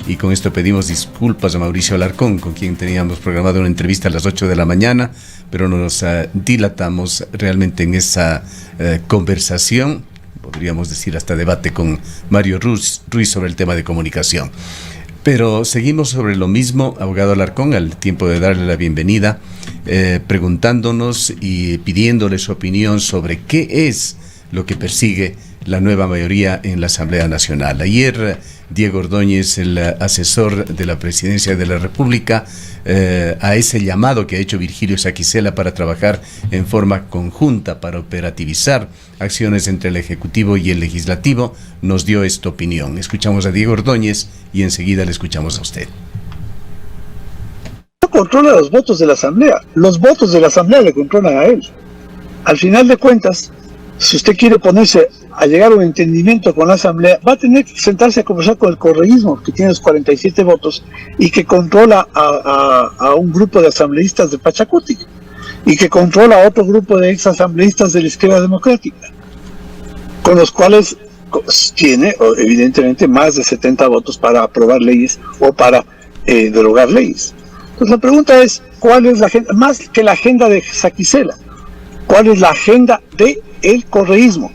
y con esto pedimos disculpas a Mauricio Alarcón, con quien teníamos programado una entrevista a las 8 de la mañana, pero nos dilatamos realmente en esa conversación, podríamos decir hasta debate con Mario Ruiz sobre el tema de comunicación. Pero seguimos sobre lo mismo, abogado Alarcón, al tiempo de darle la bienvenida, preguntándonos y pidiéndole su opinión sobre qué es lo que persigue la nueva mayoría en la Asamblea Nacional. Ayer, Diego Ordóñez, el asesor de la Presidencia de la República, a ese llamado que ha hecho Virgilio Saquicela para trabajar en forma conjunta para operativizar acciones entre el Ejecutivo y el Legislativo, nos dio esta opinión. Escuchamos a Diego Ordóñez y enseguida le escuchamos a usted. No controla los votos de la Asamblea, los votos de la Asamblea le controlan a él. Al final de cuentas, si usted quiere ponerse a llegar a un entendimiento con la Asamblea, va a tener que sentarse a conversar con el correísmo, que tiene los 47 votos, y que controla a un grupo de asambleístas de Pachacuti, y que controla a otro grupo de exasambleístas de la izquierda democrática, con los cuales tiene, evidentemente, más de 70 votos para aprobar leyes o para derogar leyes. Entonces la pregunta es, ¿cuál es la agenda? Más que la agenda de Saquicela, ¿cuál es la agenda del correísmo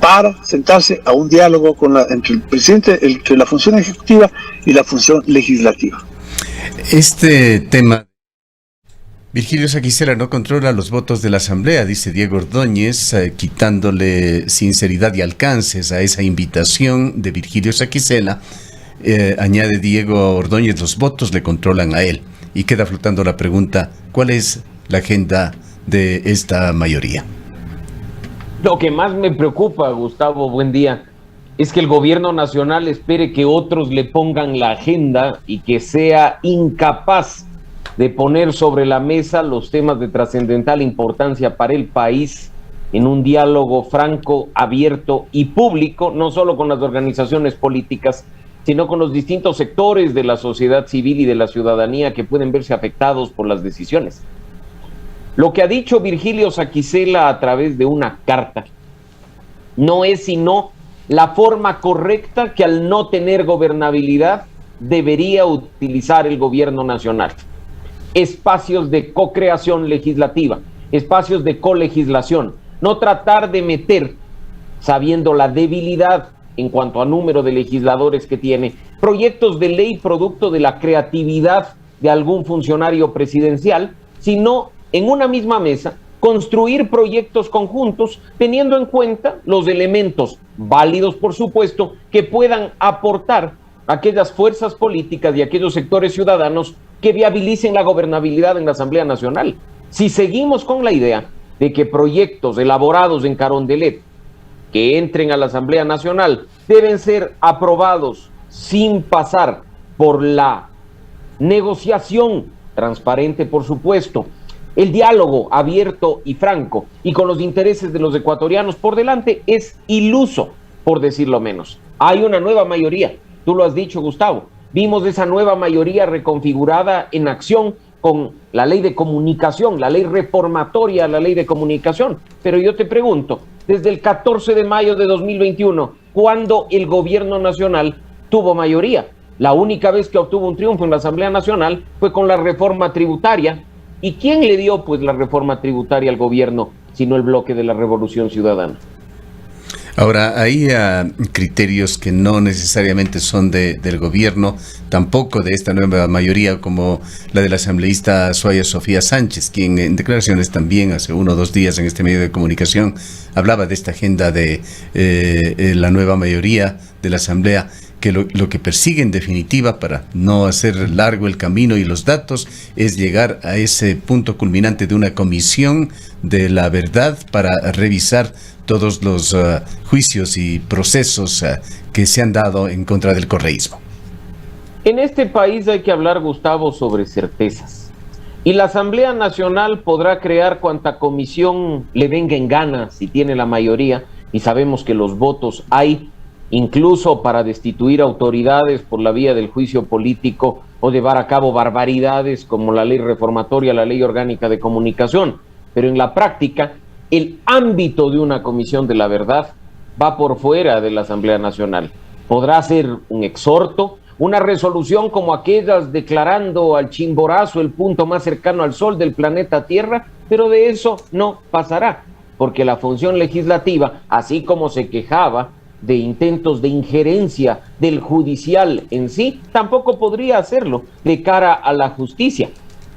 para sentarse a un diálogo entre el presidente, entre la función ejecutiva y la función legislativa? Este tema, Virgilio Saquicela no controla los votos de la Asamblea, dice Diego Ordóñez, quitándole sinceridad y alcances a esa invitación de Virgilio Saquicela. Añade Diego Ordóñez, los votos le controlan a él. Y queda flotando la pregunta, ¿cuál es la agenda de esta mayoría? Lo que más me preocupa, Gustavo, buen día, es que el gobierno nacional espere que otros le pongan la agenda y que sea incapaz de poner sobre la mesa los temas de trascendental importancia para el país en un diálogo franco, abierto y público, no solo con las organizaciones políticas, sino con los distintos sectores de la sociedad civil y de la ciudadanía que pueden verse afectados por las decisiones. Lo que ha dicho Virgilio Saquicela a través de una carta no es sino la forma correcta que, al no tener gobernabilidad, debería utilizar el gobierno nacional. Espacios de co-creación legislativa, espacios de colegislación, no tratar de meter, sabiendo la debilidad en cuanto a número de legisladores que tiene, proyectos de ley producto de la creatividad de algún funcionario presidencial, sino en una misma mesa construir proyectos conjuntos teniendo en cuenta los elementos válidos, por supuesto, que puedan aportar aquellas fuerzas políticas y aquellos sectores ciudadanos que viabilicen la gobernabilidad en la Asamblea Nacional. Si seguimos con la idea de que proyectos elaborados en Carondelet que entren a la Asamblea Nacional deben ser aprobados sin pasar por la negociación transparente, por supuesto, el diálogo abierto y franco y con los intereses de los ecuatorianos por delante, es iluso, por decirlo menos. Hay una nueva mayoría, tú lo has dicho, Gustavo. Vimos esa nueva mayoría reconfigurada en acción con la ley de comunicación, la ley reformatoria a la ley de comunicación. Pero yo te pregunto, desde el 14 de mayo de 2021, ¿cuándo el gobierno nacional tuvo mayoría? La única vez que obtuvo un triunfo en la Asamblea Nacional fue con la reforma tributaria. ¿Y quién le dio pues la reforma tributaria al gobierno, sino el bloque de la Revolución Ciudadana? Ahora, hay criterios que no necesariamente son del gobierno, tampoco de esta nueva mayoría, como la del asambleísta Zoya Sofía Sánchez, quien en declaraciones también hace 1 o 2 días en este medio de comunicación hablaba de esta agenda de la nueva mayoría de la Asamblea, que lo que persigue en definitiva, para no hacer largo el camino y los datos, es llegar a ese punto culminante de una comisión de la verdad para revisar todos los juicios y procesos que se han dado en contra del correísmo. En este país hay que hablar, Gustavo, sobre certezas. Y la Asamblea Nacional podrá crear cuanta comisión le venga en gana si tiene la mayoría, y sabemos que los votos hay, incluso para destituir autoridades por la vía del juicio político o llevar a cabo barbaridades como la ley reformatoria, la ley orgánica de comunicación. Pero en la práctica, el ámbito de una comisión de la verdad va por fuera de la Asamblea Nacional. Podrá ser un exhorto una resolución como aquellas declarando al Chimborazo el punto más cercano al Sol del planeta Tierra, pero de eso no pasará, porque la función legislativa, así como se quejaba de intentos de injerencia del judicial en sí, tampoco podría hacerlo de cara a la justicia.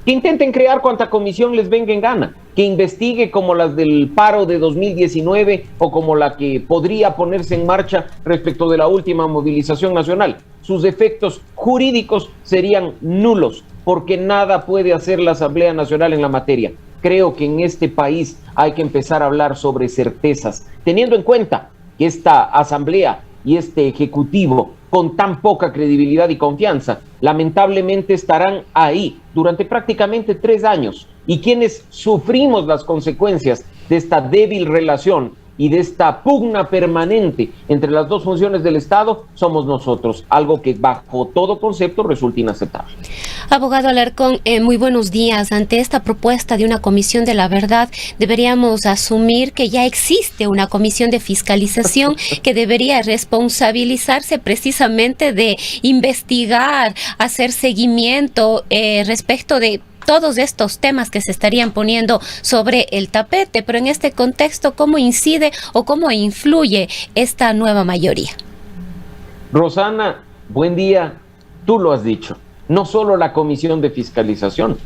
Que intenten crear cuanta comisión les venga en gana, que investigue como las del paro de 2019 o como la que podría ponerse en marcha respecto de la última movilización nacional. Sus efectos jurídicos serían nulos, porque nada puede hacer la Asamblea Nacional en la materia. Creo que en este país hay que empezar a hablar sobre certezas, teniendo en cuenta que esta Asamblea y este Ejecutivo, con tan poca credibilidad y confianza, lamentablemente estarán ahí durante prácticamente 3 años. Y quienes sufrimos las consecuencias de esta débil relación y de esta pugna permanente entre las dos funciones del Estado somos nosotros, algo que bajo todo concepto resulta inaceptable. Abogado Alarcón, muy buenos días. Ante esta propuesta de una comisión de la verdad, deberíamos asumir que ya existe una comisión de fiscalización que debería responsabilizarse precisamente de investigar, hacer seguimiento respecto de todos estos temas que se estarían poniendo sobre el tapete, pero en este contexto, ¿cómo incide o cómo influye esta nueva mayoría? Rosana, buen día. Tú lo has dicho. No solo la comisión de fiscalización,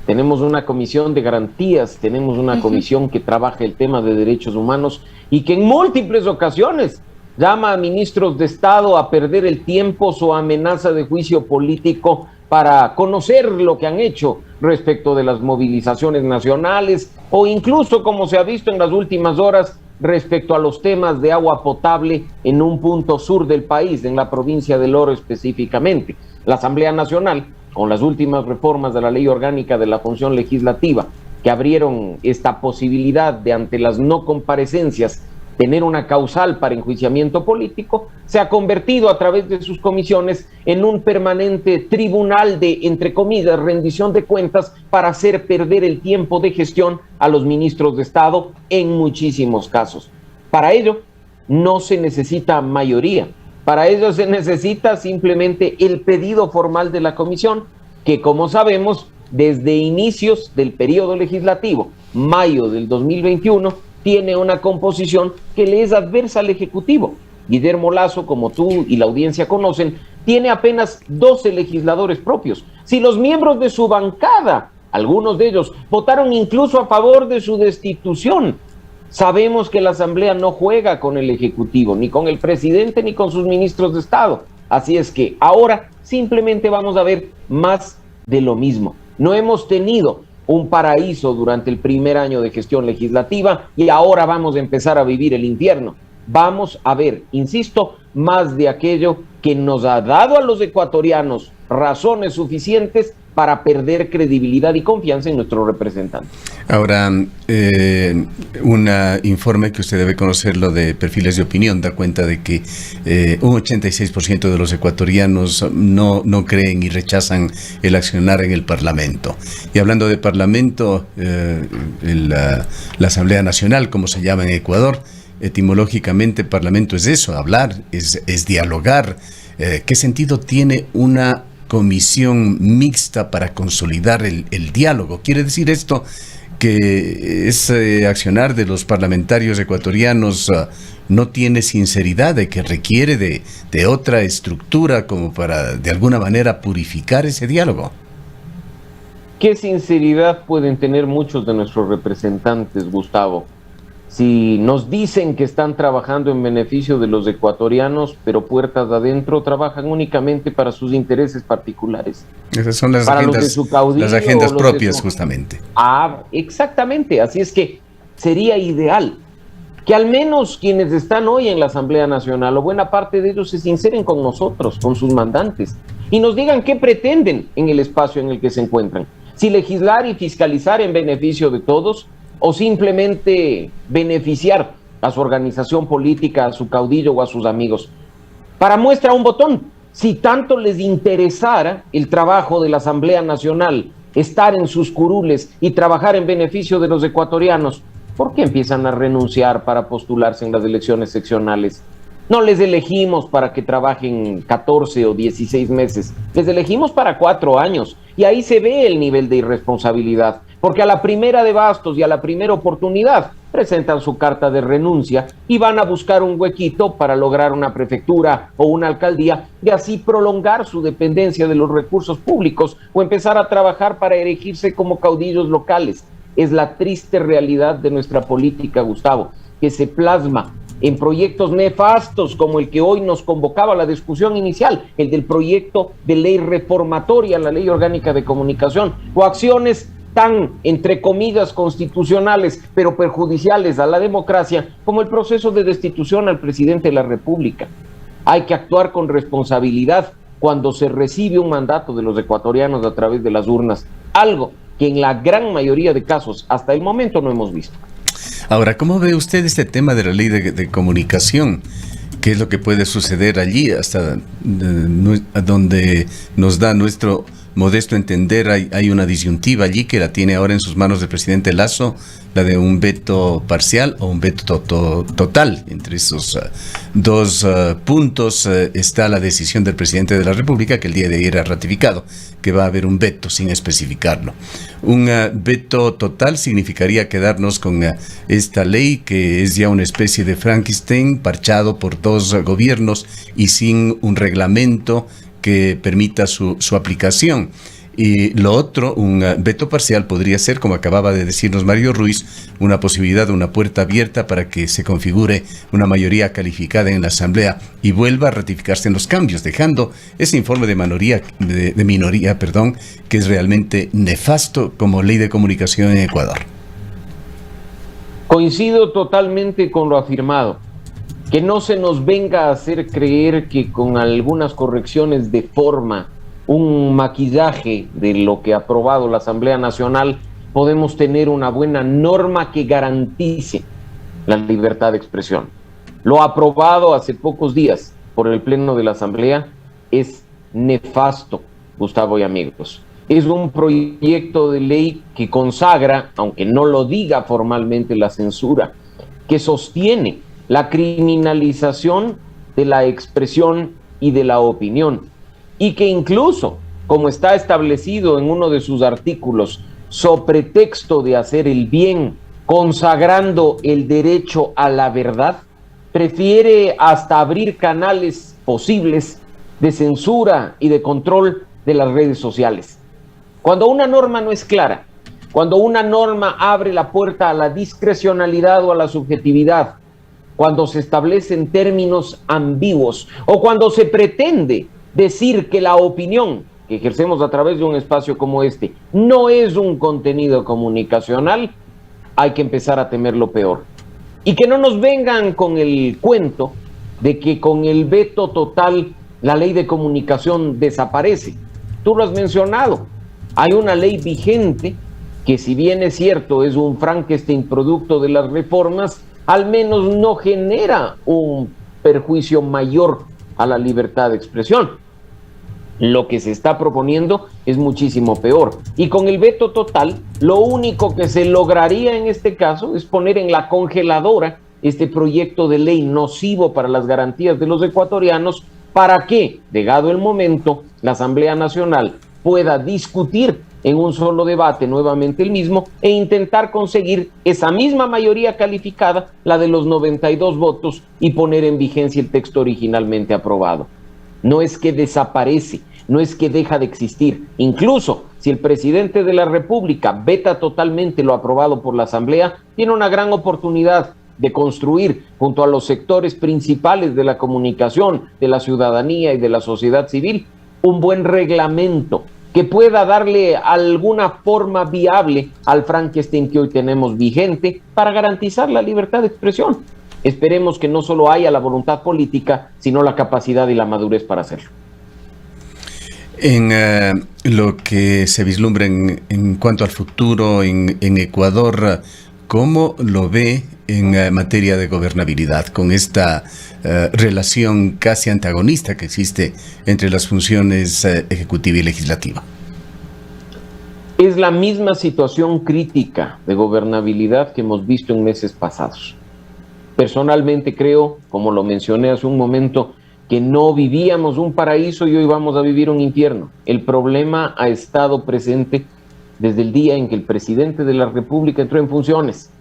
tenemos una comisión de garantías, tenemos una comisión que trabaja el tema de derechos humanos y que en múltiples ocasiones llama a ministros de Estado a perder el tiempo o amenaza de juicio político para conocer lo que han hecho respecto de las movilizaciones nacionales o incluso, como se ha visto en las últimas horas, respecto a los temas de agua potable en un punto sur del país, en la provincia del Oro específicamente. La Asamblea Nacional, con las últimas reformas de la Ley Orgánica de la Función Legislativa, que abrieron esta posibilidad de, ante las no comparecencias, tener una causal para enjuiciamiento político, se ha convertido a través de sus comisiones en un permanente tribunal de, entre comillas, rendición de cuentas para hacer perder el tiempo de gestión a los ministros de Estado en muchísimos casos. Para ello no se necesita mayoría, para ello se necesita simplemente el pedido formal de la comisión, que como sabemos, desde inicios del periodo legislativo, mayo del 2021, tiene una composición que le es adversa al Ejecutivo. Guillermo Lasso, como tú y la audiencia conocen, tiene apenas 12 legisladores propios. Si los miembros de su bancada, algunos de ellos, votaron incluso a favor de su destitución, sabemos que la Asamblea no juega con el Ejecutivo, ni con el presidente, ni con sus ministros de Estado. Así es que ahora simplemente vamos a ver más de lo mismo. No hemos tenido un paraíso durante el primer año de gestión legislativa y ahora vamos a empezar a vivir el infierno. Vamos a ver, insisto, más de aquello que nos ha dado a los ecuatorianos razones suficientes para perder credibilidad y confianza en nuestro representante. Ahora, un informe que usted debe conocerlo de Perfiles de Opinión da cuenta de que un 86% de los ecuatorianos no creen y rechazan el accionar en el Parlamento. Y hablando de Parlamento, la Asamblea Nacional, como se llama en Ecuador, etimológicamente Parlamento es eso, hablar, es dialogar. ¿Qué sentido tiene una comisión mixta para consolidar el diálogo? ¿Quiere decir esto que ese accionar de los parlamentarios ecuatorianos no tiene sinceridad, de que requiere de otra estructura como para de alguna manera purificar ese diálogo? ¿Qué sinceridad pueden tener muchos de nuestros representantes, Gustavo? Si nos dicen que están trabajando en beneficio de los ecuatorianos, pero puertas adentro trabajan únicamente para sus intereses particulares. Esas son las agendas propias, justamente. Exactamente. Así es que sería ideal que al menos quienes están hoy en la Asamblea Nacional, o buena parte de ellos, se sinceren con nosotros, con sus mandantes, y nos digan qué pretenden en el espacio en el que se encuentran. Si legislar y fiscalizar en beneficio de todos, o simplemente beneficiar a su organización política, a su caudillo o a sus amigos. Para muestra un botón, si tanto les interesara el trabajo de la Asamblea Nacional, estar en sus curules y trabajar en beneficio de los ecuatorianos, ¿por qué empiezan a renunciar para postularse en las elecciones seccionales? No les elegimos para que trabajen 14 o 16 meses, les elegimos para 4 años. Y ahí se ve el nivel de irresponsabilidad, porque a la primera de bastos y a la primera oportunidad presentan su carta de renuncia y van a buscar un huequito para lograr una prefectura o una alcaldía y así prolongar su dependencia de los recursos públicos o empezar a trabajar para erigirse como caudillos locales. Es la triste realidad de nuestra política, Gustavo, que se plasma en proyectos nefastos como el que hoy nos convocaba a la discusión inicial, el del proyecto de ley reformatoria a la Ley Orgánica de Comunicación, o acciones tan, entre comillas, constitucionales, pero perjudiciales a la democracia, como el proceso de destitución al presidente de la República. Hay que actuar con responsabilidad cuando se recibe un mandato de los ecuatorianos a través de las urnas, algo que en la gran mayoría de casos hasta el momento no hemos visto. Ahora, ¿cómo ve usted este tema de la ley de comunicación? ¿Qué es lo que puede suceder allí? Hasta donde nos da nuestro modesto entender, hay una disyuntiva allí que la tiene ahora en sus manos el presidente Lasso, la de un veto parcial o un veto total. Entre esos dos puntos está la decisión del presidente de la República, que el día de ayer ha ratificado que va a haber un veto sin especificarlo. Un veto total significaría quedarnos con esta ley que es ya una especie de Frankenstein parchado por dos gobiernos y sin un reglamento que permita su aplicación. Y lo otro, un veto parcial podría ser, como acababa de decirnos Mario Ruiz, una posibilidad, una puerta abierta para que se configure una mayoría calificada en la Asamblea y vuelva a ratificarse en los cambios, dejando ese informe de minoría, que es realmente nefasto como ley de comunicación en Ecuador. Coincido totalmente con lo afirmado. Que no se nos venga a hacer creer que con algunas correcciones de forma, un maquillaje de lo que ha aprobado la Asamblea Nacional, podemos tener una buena norma que garantice la libertad de expresión. Lo aprobado hace pocos días por el Pleno de la Asamblea es nefasto, Gustavo y amigos. Es un proyecto de ley que consagra, aunque no lo diga formalmente la censura, que sostiene la criminalización de la expresión y de la opinión, y que incluso, como está establecido en uno de sus artículos, so pretexto de hacer el bien, consagrando el derecho a la verdad, prefiere hasta abrir canales posibles de censura y de control de las redes sociales. Cuando una norma no es clara, cuando una norma abre la puerta a la discrecionalidad o a la subjetividad, cuando se establecen términos ambiguos o cuando se pretende decir que la opinión que ejercemos a través de un espacio como este no es un contenido comunicacional, hay que empezar a temer lo peor. Y que no nos vengan con el cuento de que con el veto total la ley de comunicación desaparece. Tú lo has mencionado, hay una ley vigente que, si bien es cierto es un Frankenstein producto de las reformas, al menos no genera un perjuicio mayor a la libertad de expresión. Lo que se está proponiendo es muchísimo peor. Y con el veto total, lo único que se lograría en este caso es poner en la congeladora este proyecto de ley nocivo para las garantías de los ecuatorianos, para que, llegado el momento, la Asamblea Nacional pueda discutir en un solo debate nuevamente el mismo e intentar conseguir esa misma mayoría calificada, la de los 92 votos, y poner en vigencia el texto originalmente aprobado. No es que desaparece, no es que deja de existir. Incluso si el presidente de la República veta totalmente lo aprobado por la Asamblea, tiene una gran oportunidad de construir junto a los sectores principales de la comunicación, de la ciudadanía y de la sociedad civil, un buen reglamento que pueda darle alguna forma viable al Frankenstein que hoy tenemos vigente para garantizar la libertad de expresión. Esperemos que no solo haya la voluntad política, sino la capacidad y la madurez para hacerlo. En lo que se vislumbra en cuanto al futuro en Ecuador, ¿cómo lo ve en materia de gobernabilidad con esta relación casi antagonista que existe entre las funciones ejecutiva y legislativa? Es la misma situación crítica de gobernabilidad que hemos visto en meses pasados. Personalmente creo, como lo mencioné hace un momento, que no vivíamos un paraíso y hoy vamos a vivir un infierno. El problema ha estado presente desde el día en que el presidente de la República entró en funciones.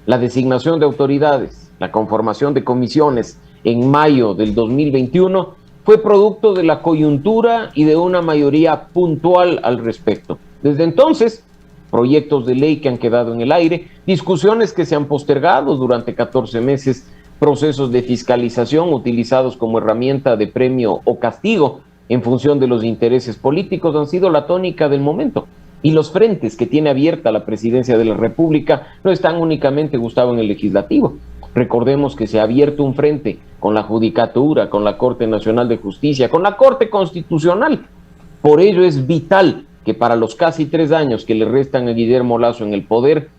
La designación de autoridades, la conformación de comisiones en mayo del 2021 fue producto de la coyuntura y de una mayoría puntual al respecto. Desde entonces, proyectos de ley que han quedado en el aire, discusiones que se han postergado durante 14 meses, procesos de fiscalización utilizados como herramienta de premio o castigo en función de los intereses políticos han sido la tónica del momento. Y los frentes que tiene abierta la presidencia de la República no están únicamente, Gustavo, en el legislativo. Recordemos que se ha abierto un frente con la Judicatura, con la Corte Nacional de Justicia, con la Corte Constitucional. Por ello es vital que para los casi 3 años que le restan a Guillermo Lasso en el poder,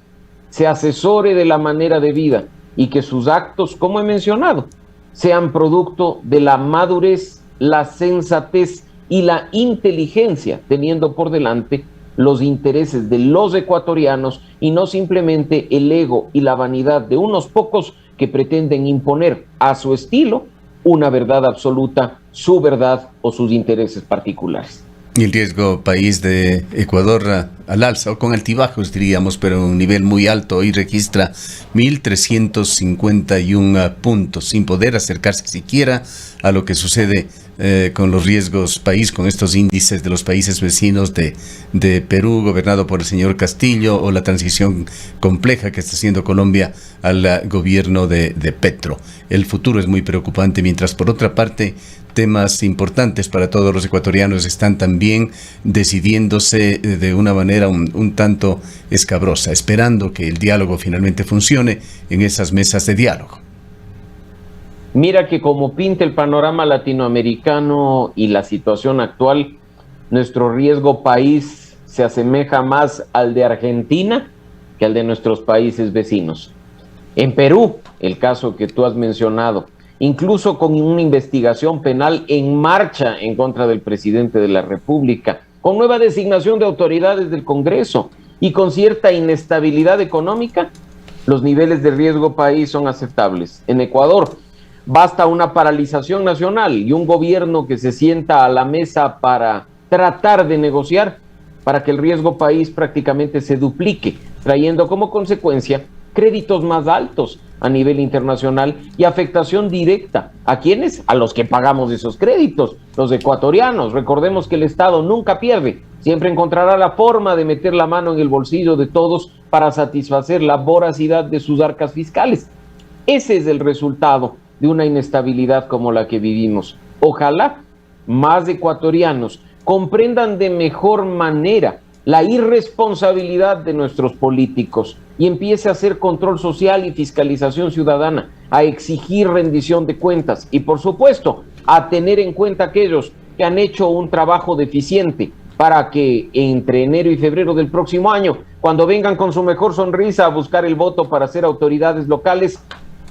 se asesore de la manera debida y que sus actos, como he mencionado, sean producto de la madurez, la sensatez y la inteligencia, teniendo por delante los intereses de los ecuatorianos y no simplemente el ego y la vanidad de unos pocos que pretenden imponer a su estilo una verdad absoluta, su verdad o sus intereses particulares. Y el riesgo país de Ecuador al alza, o con altibajos diríamos, pero un nivel muy alto, hoy registra 1.351 puntos, sin poder acercarse siquiera a lo que sucede con los riesgos país, con estos índices de los países vecinos de Perú, gobernado por el señor Castillo, o la transición compleja que está haciendo Colombia al gobierno de Petro. El futuro es muy preocupante, mientras por otra parte temas importantes para todos los ecuatorianos están también decidiéndose de una manera un tanto escabrosa, esperando que el diálogo finalmente funcione en esas mesas de diálogo. Mira que como pinta el panorama latinoamericano y la situación actual, nuestro riesgo país se asemeja más al de Argentina que al de nuestros países vecinos. En Perú, el caso que tú has mencionado, incluso con una investigación penal en marcha en contra del presidente de la República, con nueva designación de autoridades del Congreso y con cierta inestabilidad económica, los niveles de riesgo país son aceptables. En Ecuador, basta una paralización nacional y un gobierno que se sienta a la mesa para tratar de negociar para que el riesgo país prácticamente se duplique, trayendo como consecuencia créditos más altos a nivel internacional y afectación directa. ¿A quiénes? A los que pagamos esos créditos, los ecuatorianos. Recordemos que el Estado nunca pierde, siempre encontrará la forma de meter la mano en el bolsillo de todos para satisfacer la voracidad de sus arcas fiscales. Ese es el resultado de una inestabilidad como la que vivimos. Ojalá más ecuatorianos comprendan de mejor manera la irresponsabilidad de nuestros políticos y empiece a hacer control social y fiscalización ciudadana, a exigir rendición de cuentas y, por supuesto, a tener en cuenta aquellos que han hecho un trabajo deficiente para que entre enero y febrero del próximo año, cuando vengan con su mejor sonrisa a buscar el voto para ser autoridades locales,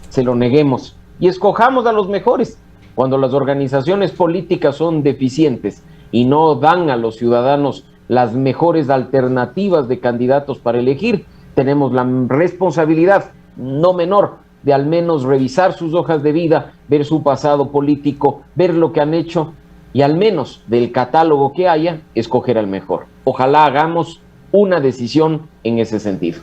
se lo neguemos y escojamos a los mejores. Cuando las organizaciones políticas son deficientes y no dan a los ciudadanos las mejores alternativas de candidatos para elegir, tenemos la responsabilidad no menor de al menos revisar sus hojas de vida, ver su pasado político, ver lo que han hecho y al menos del catálogo que haya, escoger al mejor. Ojalá hagamos una decisión en ese sentido.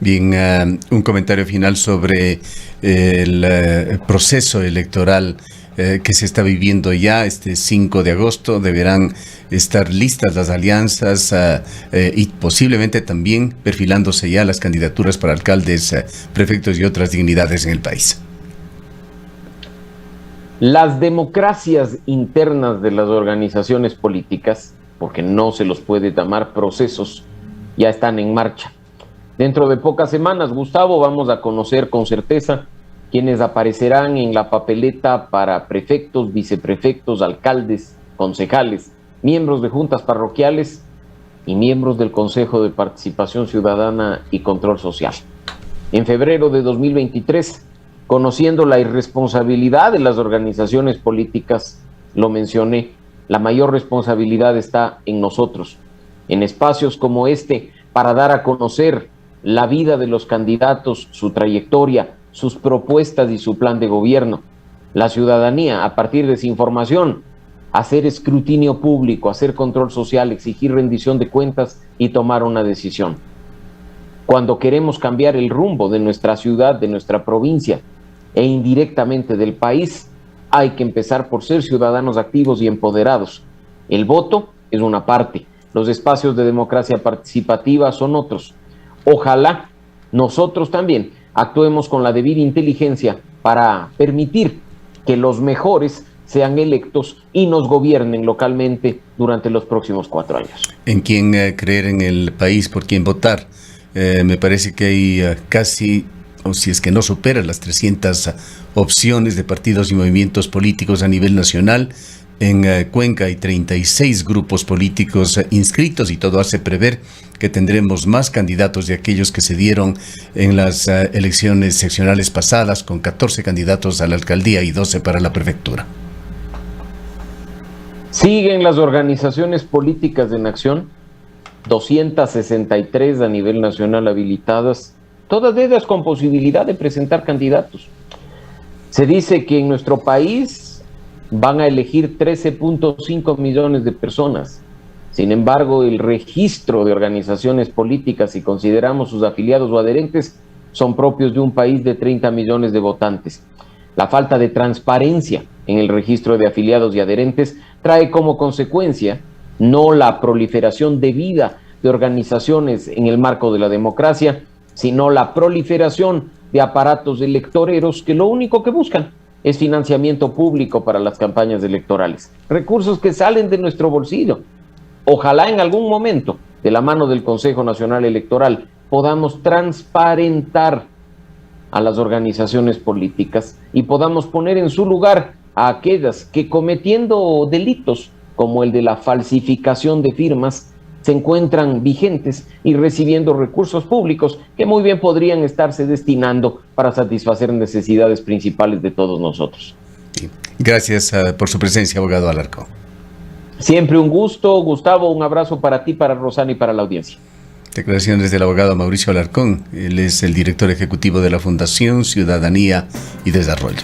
Bien, un comentario final sobre el proceso electoral que se está viviendo ya. Este 5 de agosto deberán estar listas las alianzas y posiblemente también perfilándose ya las candidaturas para alcaldes, prefectos y otras dignidades en el país. Las democracias internas de las organizaciones políticas, porque no se los puede llamar procesos, ya están en marcha. Dentro de pocas semanas, Gustavo, vamos a conocer con certeza quienes aparecerán en la papeleta para prefectos, viceprefectos, alcaldes, concejales, miembros de juntas parroquiales y miembros del Consejo de Participación Ciudadana y Control Social. En febrero de 2023, conociendo la irresponsabilidad de las organizaciones políticas, lo mencioné, la mayor responsabilidad está en nosotros, en espacios como este, para dar a conocer la vida de los candidatos, su trayectoria, sus propuestas y su plan de gobierno. La ciudadanía, a partir de esa información, hacer escrutinio público, hacer control social, exigir rendición de cuentas y tomar una decisión. Cuando queremos cambiar el rumbo de nuestra ciudad, de nuestra provincia e indirectamente del país, hay que empezar por ser ciudadanos activos y empoderados. El voto es una parte, los espacios de democracia participativa son otros. Ojalá nosotros también actuemos con la debida inteligencia para permitir que los mejores sean electos y nos gobiernen localmente durante los próximos 4 años. ¿En quién creer en el país? ¿Por quién votar? Me parece que hay casi, o si es que no supera las 300 opciones de partidos y movimientos políticos a nivel nacional. En Cuenca hay 36 grupos políticos inscritos y todo hace prever que tendremos más candidatos de aquellos que se dieron en las elecciones seccionales pasadas, con 14 candidatos a la alcaldía y 12 para la prefectura. Siguen las organizaciones políticas en acción, 263 a nivel nacional habilitadas, todas ellas con posibilidad de presentar candidatos. Se dice que en nuestro país van a elegir 13.5 millones de personas. Sin embargo, el registro de organizaciones políticas, si consideramos sus afiliados o adherentes, son propios de un país de 30 millones de votantes. La falta de transparencia en el registro de afiliados y adherentes trae como consecuencia no la proliferación debida de organizaciones en el marco de la democracia, sino la proliferación de aparatos electoreros que lo único que buscan es financiamiento público para las campañas electorales, recursos que salen de nuestro bolsillo. Ojalá en algún momento, de la mano del Consejo Nacional Electoral, podamos transparentar a las organizaciones políticas y podamos poner en su lugar a aquellas que, cometiendo delitos como el de la falsificación de firmas, se encuentran vigentes y recibiendo recursos públicos que muy bien podrían estarse destinando para satisfacer necesidades principales de todos nosotros. Gracias por su presencia, abogado Alarcón. Siempre un gusto, Gustavo, un abrazo para ti, para Rosana y para la audiencia. Declaraciones del abogado Mauricio Alarcón. Él es el director ejecutivo de la Fundación Ciudadanía y Desarrollo.